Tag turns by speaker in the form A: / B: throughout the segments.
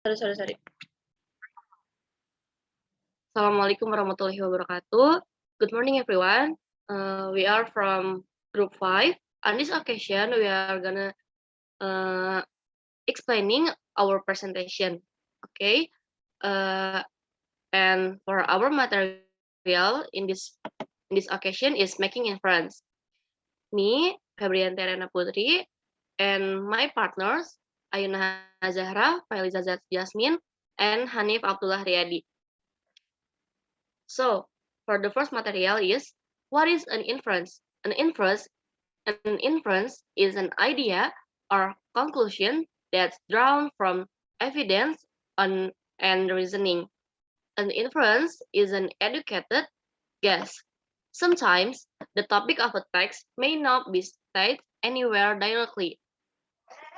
A: Sorry. Assalamualaikum warahmatullahi wabarakatuh. Good morning, everyone. We are from Group 5. On this occasion, we are gonna explaining our presentation. Okay. And for our material in this occasion is making inference. Me, Febriyanti Eryana Putri, and my partners Ayunah Zahra, Faeliza Jasmine, and Hanif Abdullah Riyadi. So, for the first material is, what is an inference? An inference is an idea or conclusion that's drawn from evidence and reasoning. An inference is an educated guess. Sometimes the topic of a text may not be stated anywhere directly.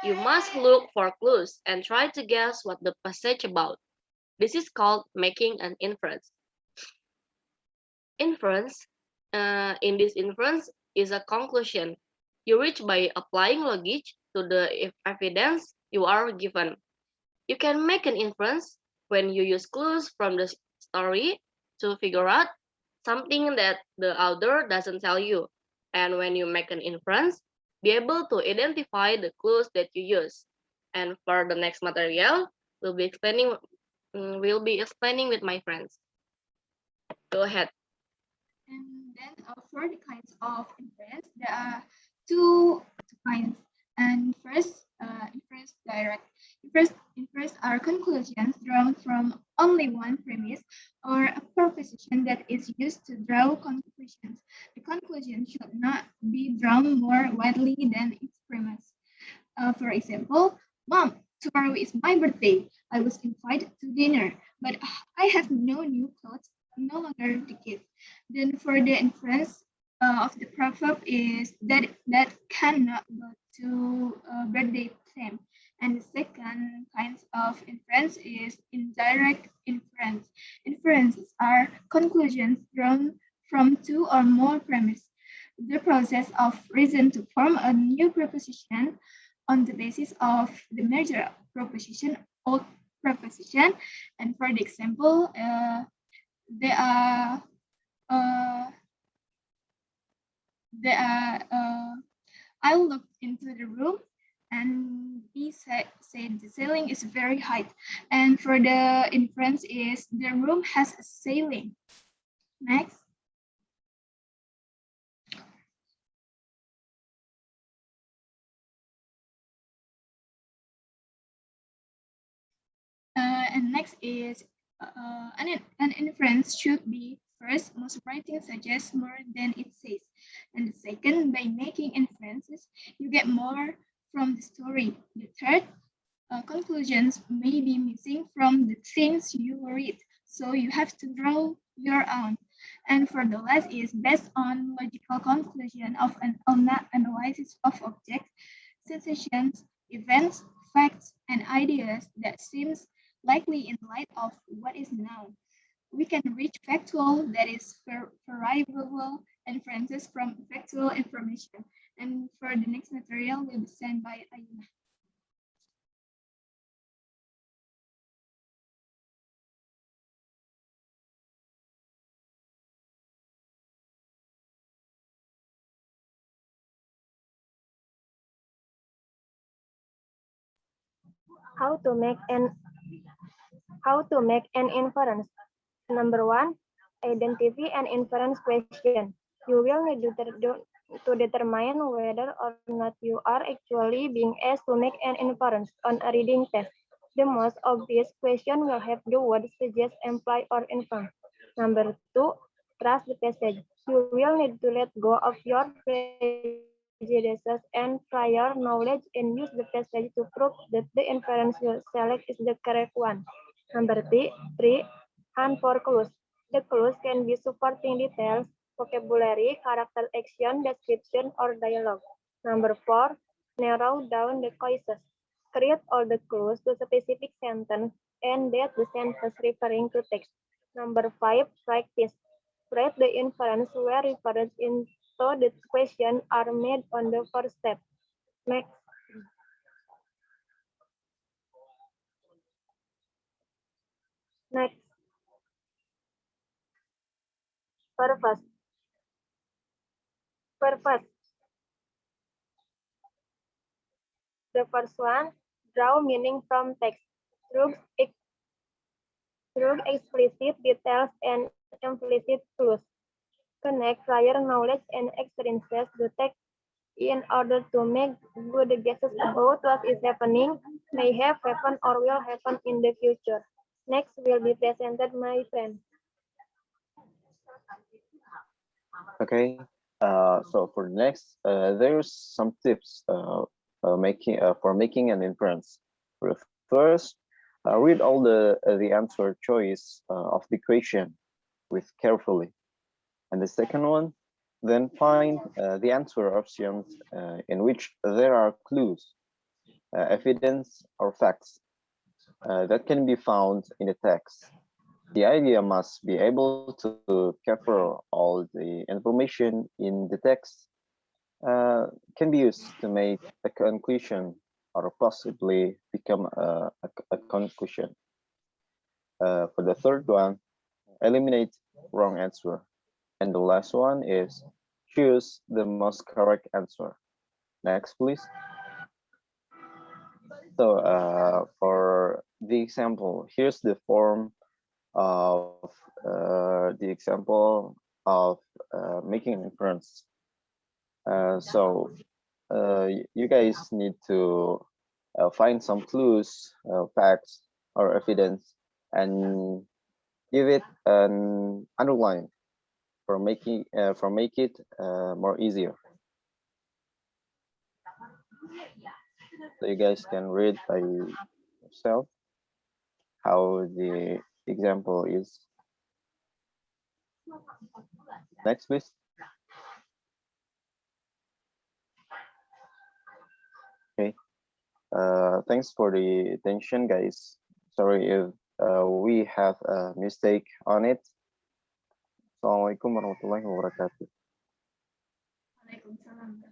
A: You must look for clues and try to guess what the passage about. This is called making an inference. Inference, in this inference, is a conclusion you reach by applying logic to the evidence you are given. You can make an inference when you use clues from the story to figure out something that the author doesn't tell you. And when you make an inference, be able to identify the clues that you use. And for the next material, we'll be explaining with my friends. Go ahead.
B: And then for the kinds of inference, there are two kinds. And first, inference direct. Inference are conclusions drawn from only one premise or a proposition that is used to draw conclusions. The conclusion should not be drawn more widely than its premise. For example, Mom, tomorrow is my birthday. I was invited to dinner, but I have no new clothes, no longer the gift. Then for the inference of the proverb is that cannot go to birthday theme. And the second kind of inference is indirect inference. Inferences are conclusions drawn from two or more premises. The process of reason to form a new proposition on the basis of the major proposition or proposition. And for the example, there are I looked into the room and he said the ceiling is very high. And for the inference is the room has a ceiling. Next. And next is an inference should be first, most writing suggests more than it says. And the second, by making inferences, you get more from the story. The third, conclusions may be missing from the things you read, so you have to draw your own. And for the last is based on logical conclusion of an analysis of objects, sensations, events, facts, and ideas that seems likely in light of what is known. We can reach factual, that is verifiable inferences from factual information. And for the next material will be sent by Ayunah.
C: How to make an inference. Number 1, identify an inference question. You will need to determine whether or not you are actually being asked to make an inference on a reading test. The most obvious question will have the word suggest, imply, or infer. Number 2, trust the passage. You will need to let go of your prejudices and prior knowledge and use the passage to prove that the inference you select is the correct one. Number 3, hunt for clues. The clues can be supporting details, vocabulary, character action, description, or dialogue. Number 4, narrow down the choices. Create all the clues to specific sentence and that the sentence referring to text. Number 5, practice. Write the inference where reference into the question are made on the first step. Next. Next, purpose. Purpose. The first one, draw meaning from text through explicit details and implicit clues. Connect prior knowledge and experiences to text in order to make good guesses about what is happening, may have happened or will happen in the future. Next will be presented my friend.
D: Okay. So for next, there's some tips for making an inference. For the first, read all the answer choice of the question with carefully. And the second one, then find the answer options in which there are clues, evidence, or facts that can be found in the text. The idea must be able to cover all the information in the text, can be used to make a conclusion or possibly become a conclusion. For the third one, eliminate wrong answer. And the last one is choose the most correct answer. Next, please. So for the example, here's the form of the example of making an inference. So you guys need to find some clues, facts, or evidence, and give it an underline for make it more easier. So you guys can read by yourself how the example is. Next, please. Okay. Thanks for the attention, guys. Sorry if we have a mistake on it. Assalamualaikum warahmatullahi wabarakatuh.
B: Waalaikumsalam.